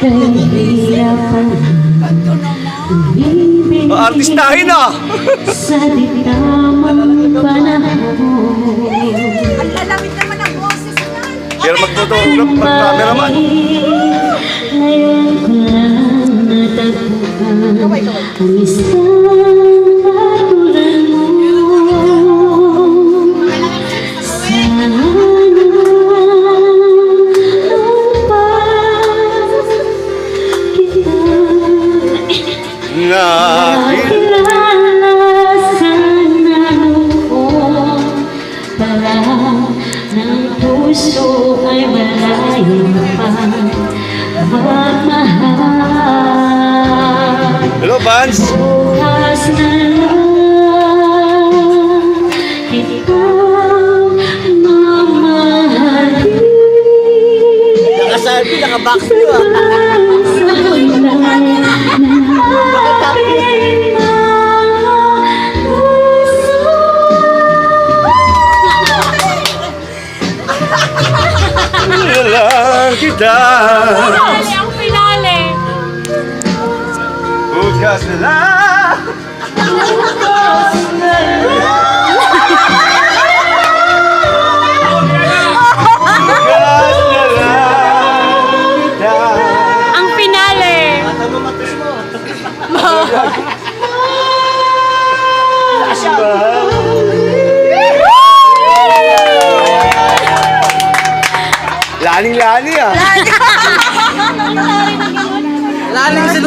kahirapan. Artistahin na! Sa ditamang panahon. Ang lalamig naman ang boses niyan. Pero mag-cameraman. Ngayon ko lang natagpuan ang isang katulad mo. Sana noon pa kita nakilala. Sana noon pa ng puso ay malayo pa magmahal. Hello, Vance! Bukas na lang kita mamahalin. Nakaselfie, naka-backview ah. Sa kulay ng aking mga puso. Lang kita. Ang finale. Bukas na lang. Bukas na lang kita. Ang finale. Ano matis mo? Laning-lani ah. Laling sa